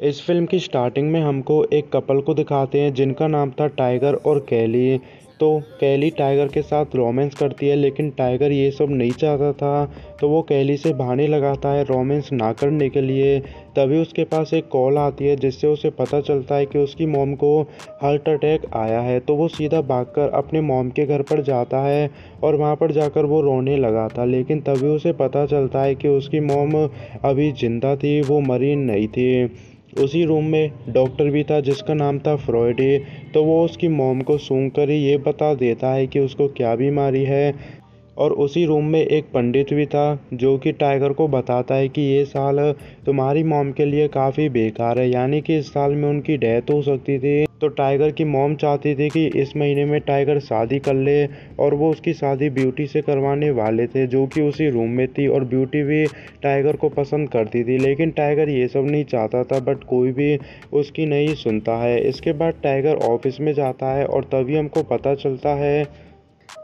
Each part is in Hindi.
इस फ़िल्म की स्टार्टिंग में हमको एक कपल को दिखाते हैं जिनका नाम था टाइगर और कैली। तो कैली टाइगर के साथ रोमांस करती है, लेकिन टाइगर ये सब नहीं चाहता था। तो वो कैली से बहाने लगाता है रोमांस ना करने के लिए। तभी उसके पास एक कॉल आती है जिससे उसे पता चलता है कि उसकी मॉम को हार्ट अटैक आया है। तो वो सीधा भागकर अपने मॉम के घर पर जाता है और वहाँ पर जाकर वो रोने लगा था, लेकिन तभी उसे पता चलता है कि उसकी मॉम अभी ज़िंदा थी, वो मरी नहीं थी। उसी रूम में डॉक्टर भी था जिसका नाम था फ्रॉयडी। तो वो उसकी मॉम को सूंघ कर ही ये बता देता है कि उसको क्या बीमारी है। और उसी रूम में एक पंडित भी था जो कि टाइगर को बताता है कि ये साल तुम्हारी मॉम के लिए काफ़ी बेकार है, यानी कि इस साल में उनकी डेथ हो सकती थी। तो टाइगर की मॉम चाहती थी कि इस महीने में टाइगर शादी कर ले, और वो उसकी शादी ब्यूटी से करवाने वाले थे जो कि उसी रूम में थी, और ब्यूटी भी टाइगर को पसंद करती थी। लेकिन टाइगर ये सब नहीं चाहता था, बट कोई भी उसकी नहीं सुनता है। इसके बाद टाइगर ऑफिस में जाता है और तभी हमको पता चलता है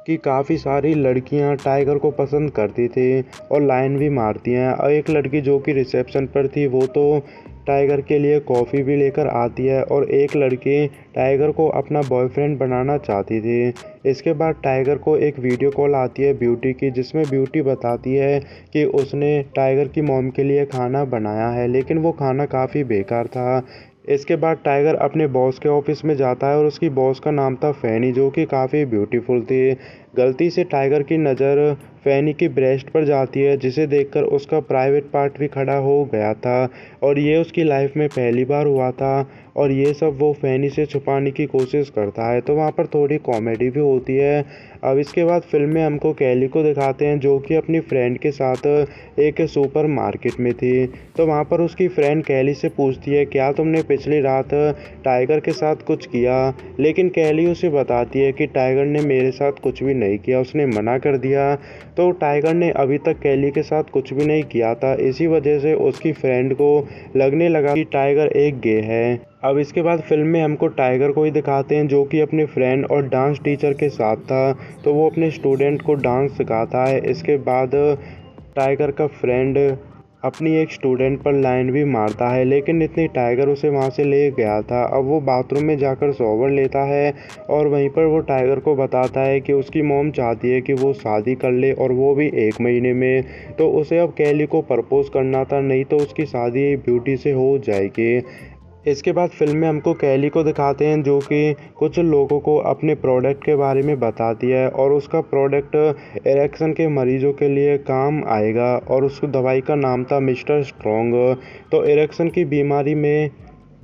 कि काफ़ी सारी लड़कियां टाइगर को पसंद करती थी और लाइन भी मारती हैं। और एक लड़की जो कि रिसेप्शन पर थी वो तो टाइगर के लिए कॉफ़ी भी लेकर आती है, और एक लड़की टाइगर को अपना बॉयफ्रेंड बनाना चाहती थी। इसके बाद टाइगर को एक वीडियो कॉल आती है ब्यूटी की, जिसमें ब्यूटी बताती है कि उसने टाइगर की मॉम के लिए खाना बनाया है, लेकिन वो खाना काफ़ी बेकार था। इसके बाद टाइगर अपने बॉस के ऑफिस में जाता है और उसकी बॉस का नाम था फैनी जो कि काफ़ी ब्यूटीफुल थी। गलती से टाइगर की नज़र फैनी की ब्रेस्ट पर जाती है, जिसे देखकर उसका प्राइवेट पार्ट भी खड़ा हो गया था, और ये उसकी लाइफ में पहली बार हुआ था। और ये सब वो फैनी से छुपाने की कोशिश करता है, तो वहाँ पर थोड़ी कॉमेडी भी होती है। अब इसके बाद फिल्म में हमको कैली को दिखाते हैं जो कि अपनी फ्रेंड के साथ एक सुपर मार्केट में थी। तो वहाँ पर उसकी फ्रेंड कैली से पूछती है, क्या तुमने पिछली रात टाइगर के साथ कुछ किया? लेकिन कैली उसे बताती है कि टाइगर ने मेरे साथ कुछ भी नहीं किया, उसने मना कर दिया। तो टाइगर ने अभी तक कैली के साथ कुछ भी नहीं किया था, इसी वजह से उसकी फ्रेंड को लगने लगा कि टाइगर एक गे है। अब इसके बाद फिल्म में हमको टाइगर को ही दिखाते हैं जो कि अपने फ्रेंड और डांस टीचर के साथ था। तो वो अपने स्टूडेंट को डांस सिखाता है। इसके बाद टाइगर का फ्रेंड अपनी एक स्टूडेंट पर लाइन भी मारता है, लेकिन इतनी टाइगर उसे वहाँ से ले गया था। अब वो बाथरूम में जाकर शॉवर लेता है, और वहीं पर वो टाइगर को बताता है कि उसकी मॉम चाहती है कि वो शादी कर ले, और वो भी 1 महीने में। तो उसे अब कैली को प्रपोज करना था, नहीं तो उसकी शादी ब्यूटी से हो जाएगी। इसके बाद फिल्म में हमको कैली को दिखाते हैं जो कि कुछ लोगों को अपने प्रोडक्ट के बारे में बताती है, और उसका प्रोडक्ट इरेक्शन के मरीजों के लिए काम आएगा, और उस दवाई का नाम था मिस्टर स्ट्रॉन्ग। तो इरेक्शन की बीमारी में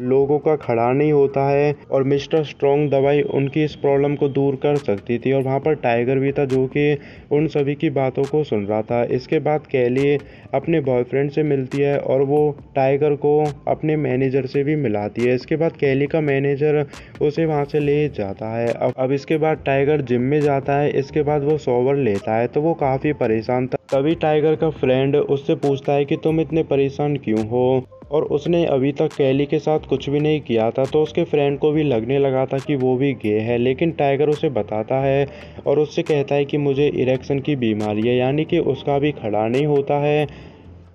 लोगों का खड़ा नहीं होता है, और मिस्टर स्ट्रॉन्ग दवाई उनकी इस प्रॉब्लम को दूर कर सकती थी। और वहाँ पर टाइगर भी था जो कि उन सभी की बातों को सुन रहा था। इसके बाद कैली अपने बॉयफ्रेंड से मिलती है, और वो टाइगर को अपने मैनेजर से भी मिलाती है। इसके बाद कैली का मैनेजर उसे वहाँ से ले जाता है। अब इसके बाद टाइगर जिम में जाता है। इसके बाद वो शॉवर लेता है, तो वो काफ़ी परेशान था। तभी टाइगर का फ्रेंड उससे पूछता है कि तुम इतने परेशान क्यों हो, और उसने अभी तक कैली के साथ कुछ भी नहीं किया था। तो उसके फ्रेंड को भी लगने लगा था कि वो भी गे है, लेकिन टाइगर उसे बताता है और उससे कहता है कि मुझे इरेक्शन की बीमारी है, यानी कि उसका भी खड़ा नहीं होता है,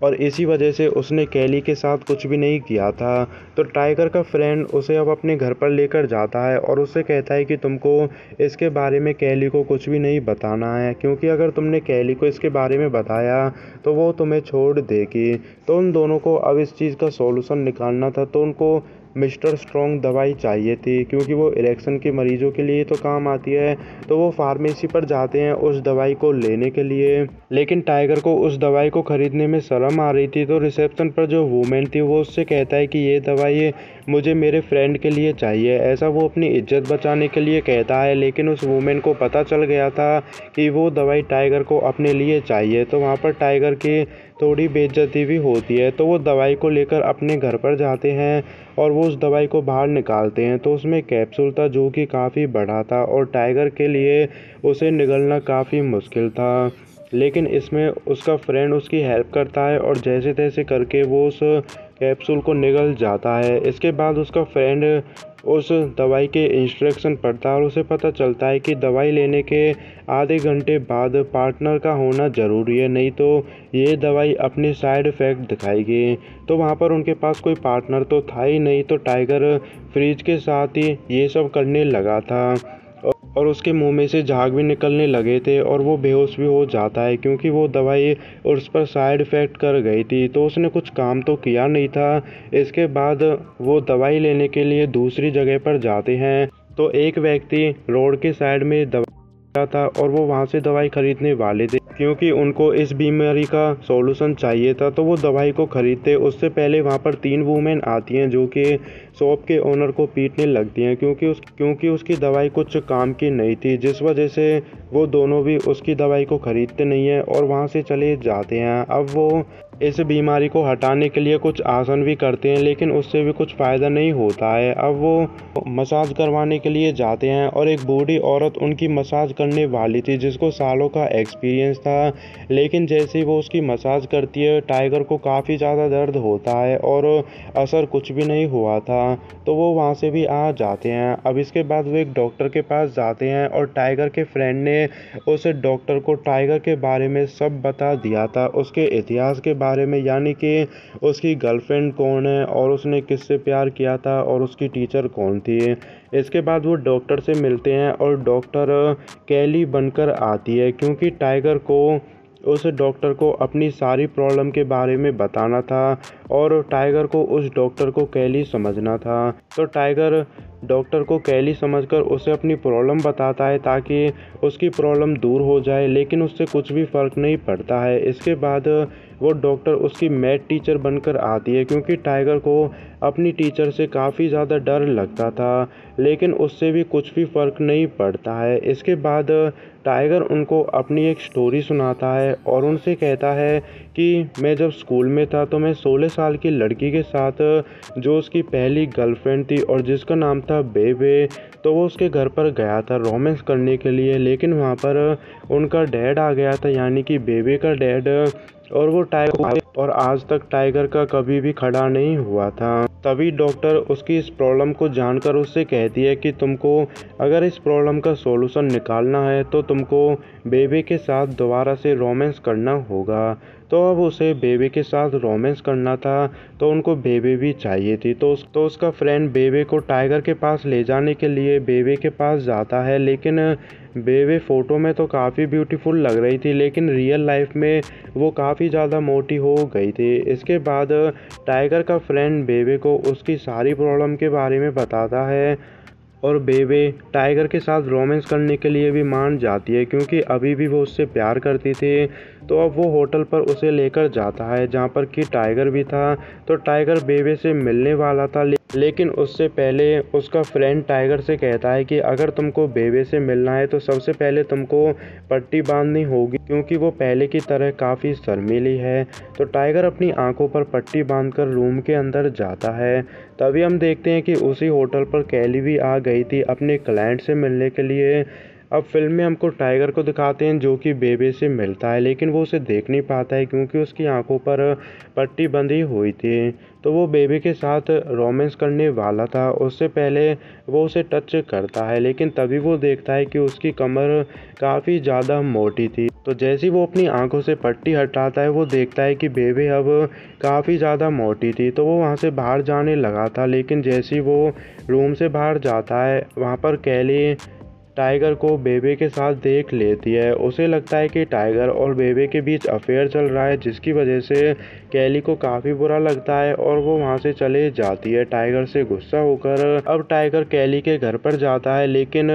और इसी वजह से उसने कैली के साथ कुछ भी नहीं किया था। तो टाइगर का फ्रेंड उसे अब अपने घर पर लेकर जाता है और उससे कहता है कि तुमको इसके बारे में कैली को कुछ भी नहीं बताना है, क्योंकि अगर तुमने कैली को इसके बारे में बताया तो वो तुम्हें छोड़ देगी। तो उन दोनों को अब इस चीज़ का सॉल्यूशन निकालना था, तो उनको मिस्टर स्ट्रॉन्ग दवाई चाहिए थी, क्योंकि वो इरेक्शन के मरीजों के लिए तो काम आती है। तो वो फार्मेसी पर जाते हैं उस दवाई को लेने के लिए, लेकिन टाइगर को उस दवाई को खरीदने में शर्म आ रही थी। तो रिसेप्शन पर जो वूमेन थी वो उससे कहता है कि ये दवाई मुझे मेरे फ्रेंड के लिए चाहिए, ऐसा वो अपनी इज्जत बचाने के लिए कहता है। लेकिन उस वूमेन को पता चल गया था कि वो दवाई टाइगर को अपने लिए चाहिए। तो वहाँ पर टाइगर की थोड़ी बेइज्जती भी होती है। तो वो दवाई को लेकर अपने घर पर जाते हैं, और वो उस दवाई को बाहर निकालते हैं। तो उसमें कैप्सूल था जो कि काफ़ी बड़ा था, और टाइगर के लिए उसे निगलना काफ़ी मुश्किल था। लेकिन इसमें उसका फ्रेंड उसकी हेल्प करता है, और जैसे तैसे करके वो उस कैप्सूल को निगल जाता है। इसके बाद उसका फ्रेंड उस दवाई के इंस्ट्रक्शन पढ़ता है और उसे पता चलता है कि दवाई लेने के आधे घंटे बाद पार्टनर का होना ज़रूरी है, नहीं तो ये दवाई अपने साइड इफ़ेक्ट दिखाएगी। तो वहाँ पर उनके पास कोई पार्टनर तो था ही नहीं, तो टाइगर फ्रिज के साथ ही ये सब करने लगा था और उसके मुंह में से झाग भी निकलने लगे थे और वो बेहोश भी हो जाता है क्योंकि वो दवाई उस पर साइड इफ़ेक्ट कर गई थी। तो उसने कुछ काम तो किया नहीं था। इसके बाद वो दवाई लेने के लिए दूसरी जगह पर जाते हैं, तो एक व्यक्ति रोड के साइड में दवाई था और वो वहाँ से दवाई खरीदने वाले थे क्योंकि उनको इस बीमारी का सॉल्यूशन चाहिए था। तो वो दवाई को खरीदते उससे पहले वहाँ पर 3 वूमेन आती हैं जो कि शॉप के ओनर को पीटने लगती हैं क्योंकि उसकी दवाई कुछ काम की नहीं थी, जिस वजह से वो दोनों भी उसकी दवाई को खरीदते नहीं हैं और वहाँ से चले जाते हैं। अब वो इस बीमारी को हटाने के लिए कुछ आसन भी करते हैं लेकिन उससे भी कुछ फ़ायदा नहीं होता है। अब वो मसाज करवाने के लिए जाते हैं और एक बूढ़ी औरत उनकी मसाज करने वाली थी जिसको सालों का एक्सपीरियंस था, लेकिन जैसे ही वो उसकी मसाज करती है टाइगर को काफ़ी ज़्यादा दर्द होता है और असर कुछ भी नहीं हुआ था, तो वो वहाँ से भी आ जाते हैं। अब इसके बाद वो एक डॉक्टर के पास जाते हैं और टाइगर के फ्रेंड ने उस डॉक्टर को टाइगर के बारे में सब बता दिया था, उसके इतिहास के बारे में, यानी कि उसकी गर्लफ्रेंड कौन है और उसने किससे प्यार किया था और उसकी टीचर कौन थी। इसके बाद वो डॉक्टर से मिलते हैं और डॉक्टर कैली बनकर आती है क्योंकि टाइगर को उस डॉक्टर को अपनी सारी प्रॉब्लम के बारे में बताना था और टाइगर को उस डॉक्टर को कैली समझना था। तो टाइगर डॉक्टर को कैली समझकर उसे अपनी प्रॉब्लम बताता है ताकि उसकी प्रॉब्लम दूर हो जाए, लेकिन उससे कुछ भी फ़र्क नहीं पड़ता है। इसके बाद वो डॉक्टर उसकी मैथ टीचर बनकर आती है क्योंकि टाइगर को अपनी टीचर से काफ़ी ज़्यादा डर लगता था, लेकिन उससे भी कुछ भी फ़र्क नहीं पड़ता है। इसके बाद टाइगर उनको अपनी एक स्टोरी सुनाता है और उनसे कहता है कि मैं जब स्कूल में था तो मैं 16 साल की लड़की के साथ, जो उसकी पहली गर्लफ्रेंड थी और जिसका नाम था बेबे, तो वो उसके घर पर गया था रोमांस करने के लिए, लेकिन वहाँ पर उनका डैड आ गया था, यानी कि बेबे का डैड, और वो टाइगर और आज तक टाइगर का कभी भी खड़ा नहीं हुआ था। तभी डॉक्टर उसकी इस प्रॉब्लम को जानकर उससे कहती है कि तुमको अगर इस प्रॉब्लम का सॉल्यूशन निकालना है तो तुमको बेबे के साथ दोबारा से रोमांस करना होगा। तो अब उसे बेबे के साथ रोमांस करना था, तो उनको बेबे भी चाहिए थी। तो उसका फ्रेंड बेबे को टाइगर के पास ले जाने के लिए बेबे के पास जाता है, लेकिन बेबे फ़ोटो में तो काफ़ी ब्यूटीफुल लग रही थी, लेकिन रियल लाइफ में वो काफ़ी ज़्यादा मोटी हो गई थी। इसके बाद टाइगर का फ्रेंड बेबे को उसकी सारी प्रॉब्लम के बारे में बताता है और बेबे टाइगर के साथ रोमांस करने के लिए भी मान जाती है क्योंकि अभी भी वो उससे प्यार करती थी। तो अब वो होटल पर उसे लेकर जाता है जहाँ पर कि टाइगर भी था। तो टाइगर बेबे से मिलने वाला था, लेकिन उससे पहले उसका फ्रेंड टाइगर से कहता है कि अगर तुमको बेबे से मिलना है तो सबसे पहले तुमको पट्टी बांधनी होगी क्योंकि वो पहले की तरह काफ़ी शर्मीली है। तो टाइगर अपनी आंखों पर पट्टी बांधकर रूम के अंदर जाता है। तभी हम देखते हैं कि उसी होटल पर कैली भी आ गई थी अपने क्लाइंट से मिलने के लिए। अब फिल्म में हमको टाइगर को दिखाते हैं जो कि बेबे से मिलता है, लेकिन वो उसे देख नहीं पाता है क्योंकि उसकी आंखों पर पट्टी बंधी हुई थी। तो वो बेबे के साथ रोमांस करने वाला था, उससे पहले वो उसे टच करता है, लेकिन तभी वो देखता है कि उसकी कमर काफ़ी ज़्यादा मोटी थी। तो जैसे ही वो अपनी आंखों से पट्टी हटाता है वो देखता है कि बेबे अब काफ़ी ज़्यादा मोटी थी। तो वो वहाँ से बाहर जाने लगा था, लेकिन जैसे ही वो रूम से बाहर जाता है वहाँ पर कैली टाइगर को बेबे के साथ देख लेती है। उसे लगता है कि टाइगर और बेबे के बीच अफेयर चल रहा है, जिसकी वजह से कैली को काफ़ी बुरा लगता है और वो वहाँ से चले जाती है टाइगर से गुस्सा होकर। अब टाइगर कैली के घर पर जाता है, लेकिन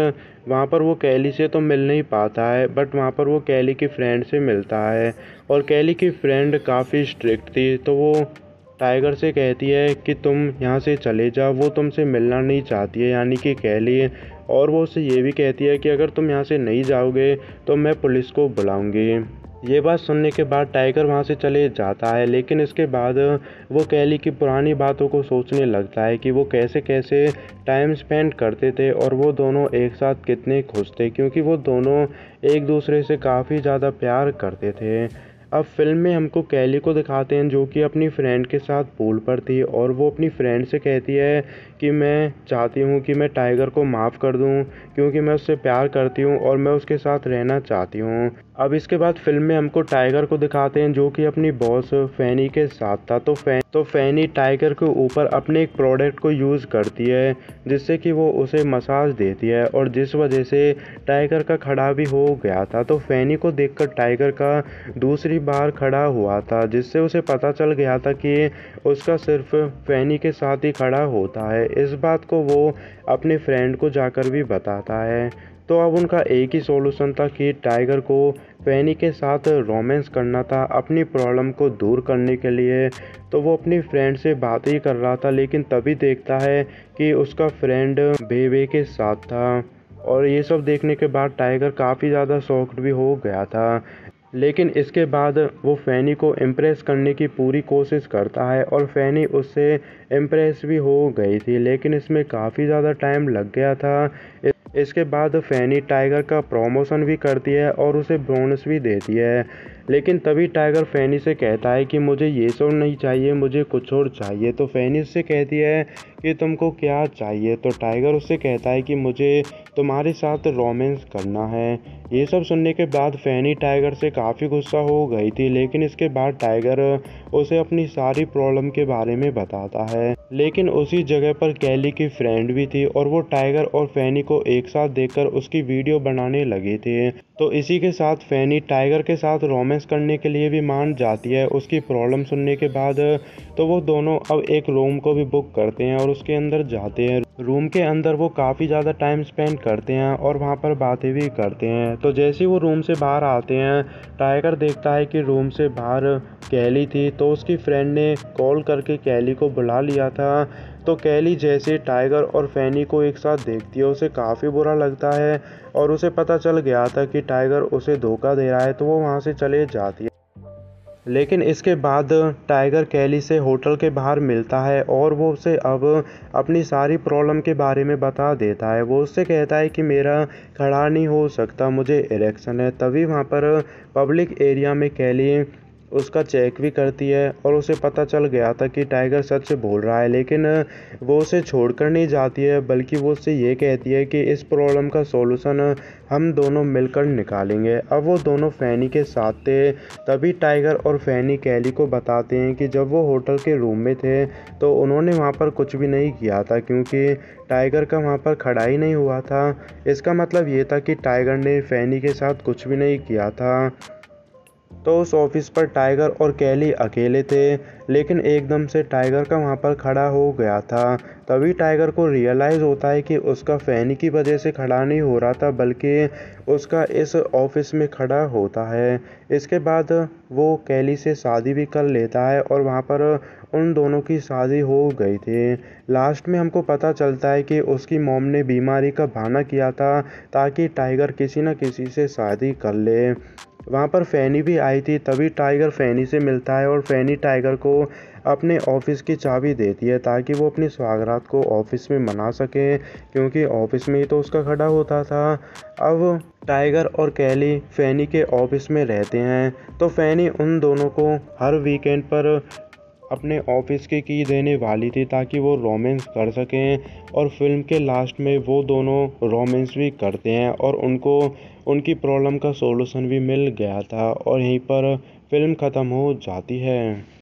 वहाँ पर वो कैली से तो मिल नहीं पाता है, बट वहाँ पर वो कैली की फ्रेंड से मिलता है और कैली की फ्रेंड काफ़ी स्ट्रिक्ट थी। तो वो टाइगर से कहती है कि तुम यहाँ से चले जाओ, वो तुमसे मिलना नहीं चाहती है, यानी कि कैली। और वो उससे ये भी कहती है कि अगर तुम यहाँ से नहीं जाओगे तो मैं पुलिस को बुलाऊंगी। ये बात सुनने के बाद टाइगर वहाँ से चले जाता है, लेकिन इसके बाद वो कैली की पुरानी बातों को सोचने लगता है कि वो कैसे कैसे टाइम स्पेंड करते थे और वो दोनों एक साथ कितने खुश थे, क्योंकि वो दोनों एक दूसरे से काफ़ी ज़्यादा प्यार करते थे। अब फिल्म में हमको कैली को दिखाते हैं जो कि अपनी फ्रेंड के साथ पूल पर थी और वो अपनी फ्रेंड से कहती है कि मैं चाहती हूँ कि मैं टाइगर को माफ़ कर दूँ क्योंकि मैं उससे प्यार करती हूँ और मैं उसके साथ रहना चाहती हूँ। अब इसके बाद फिल्म में हमको टाइगर को दिखाते हैं जो कि अपनी बॉस फैनी के साथ था। तो फैनी टाइगर के ऊपर अपने एक प्रोडक्ट को यूज़ करती है जिससे कि वो उसे मसाज देती है और जिस वजह से टाइगर का खड़ा भी हो गया था। तो फैनी को देखकर टाइगर का दूसरी बार खड़ा हुआ था जिससे उसे पता चल गया था कि उसका सिर्फ फैनी के साथ ही खड़ा होता है। इस बात को वो अपने फ्रेंड को जाकर भी बताता है। तो अब उनका एक ही सॉल्यूशन था कि टाइगर को फैनी के साथ रोमांस करना था अपनी प्रॉब्लम को दूर करने के लिए। तो वो अपनी फ्रेंड से बात ही कर रहा था लेकिन तभी देखता है कि उसका फ्रेंड बेबे के साथ था और ये सब देखने के बाद टाइगर काफ़ी ज़्यादा शॉक्ड भी हो गया था। लेकिन इसके बाद वो फैनी को इम्प्रेस करने की पूरी कोशिश करता है और फैनी उससे इम्प्रेस भी हो गई थी लेकिन इसमें काफ़ी ज़्यादा टाइम लग गया था। इसके बाद फैनी टाइगर का प्रमोशन भी करती है और उसे बोनस भी देती है। लेकिन तभी टाइगर फैनी से कहता है कि मुझे ये सब नहीं चाहिए, मुझे कुछ और चाहिए। तो फैनी उससे कहती है कि तुमको क्या चाहिए। तो टाइगर उससे कहता है कि मुझे तुम्हारे साथ रोमांस करना है। ये सब सुनने के बाद फैनी टाइगर से काफ़ी गुस्सा हो गई थी लेकिन इसके बाद टाइगर उसे अपनी सारी प्रॉब्लम के बारे में बताता है। लेकिन उसी जगह पर कैली की फ्रेंड भी थी और वो टाइगर और फैनी को एक साथ देखकर उसकी वीडियो बनाने लगे थे। तो इसी के साथ फैनी टाइगर के साथ रोमांस करने के लिए भी मान जाती है उसकी प्रॉब्लम सुनने के बाद। तो वो दोनों अब एक रूम को भी बुक करते हैं और उसके अंदर जाते हैं। रूम के अंदर वो काफ़ी ज़्यादा टाइम स्पेंड करते हैं और वहाँ पर बातें भी करते हैं। तो जैसे ही वो रूम से बाहर आते हैं टाइगर देखता है कि रूम से बाहर कैली थी। तो उसकी फ्रेंड ने कॉल करके कैली को बुला लिया था। तो कैली जैसे टाइगर और फैनी को एक साथ देखती है उसे काफ़ी बुरा लगता है और उसे पता चल गया था कि टाइगर उसे धोखा दे रहा है। तो वो वहाँ से चले जाती है। लेकिन इसके बाद टाइगर कैली से होटल के बाहर मिलता है और वो उसे अब अपनी सारी प्रॉब्लम के बारे में बता देता है। वो उससे कहता है कि मेरा खड़ा नहीं हो सकता, मुझे इरेक्शन है। तभी वहाँ पर पब्लिक एरिया में कैली उसका चेक भी करती है और उसे पता चल गया था कि टाइगर सच बोल रहा है। लेकिन वो उसे छोड़कर नहीं जाती है बल्कि वो उससे ये कहती है कि इस प्रॉब्लम का सॉल्यूशन हम दोनों मिलकर निकालेंगे। अब वो दोनों फैनी के साथ थे। तभी टाइगर और फैनी कैली को बताते हैं कि जब वो होटल के रूम में थे तो उन्होंने वहाँ पर कुछ भी नहीं किया था क्योंकि टाइगर का वहाँ पर खड़ा ही नहीं हुआ था। इसका मतलब ये था कि टाइगर ने फैनी के साथ कुछ भी नहीं किया था। तो उस ऑफिस पर टाइगर और कैली अकेले थे लेकिन एकदम से टाइगर का वहाँ पर खड़ा हो गया था। तभी टाइगर को रियलाइज़ होता है कि उसका फैनी की वजह से खड़ा नहीं हो रहा था बल्कि उसका इस ऑफिस में खड़ा होता है। इसके बाद वो कैली से शादी भी कर लेता है और वहाँ पर उन दोनों की शादी हो गई थी। लास्ट में हमको पता चलता है कि उसकी मॉम ने बीमारी का बहाना किया था ताकि टाइगर किसी न किसी से शादी कर ले। वहाँ पर फैनी भी आई थी। तभी टाइगर फैनी से मिलता है और फैनी टाइगर को अपने ऑफिस की चाबी देती है ताकि वो अपनी सुहागरात को ऑफिस में मना सके क्योंकि ऑफिस में ही तो उसका खड़ा होता था। अब टाइगर और कैली फैनी के ऑफिस में रहते हैं। तो फैनी उन दोनों को हर वीकेंड पर अपने ऑफिस की देने वाली थी ताकि वो रोमांस कर सकें और फिल्म के लास्ट में वो दोनों रोमांस भी करते हैं और उनको उनकी प्रॉब्लम का सॉल्यूशन भी मिल गया था और यहीं पर फिल्म ख़त्म हो जाती है।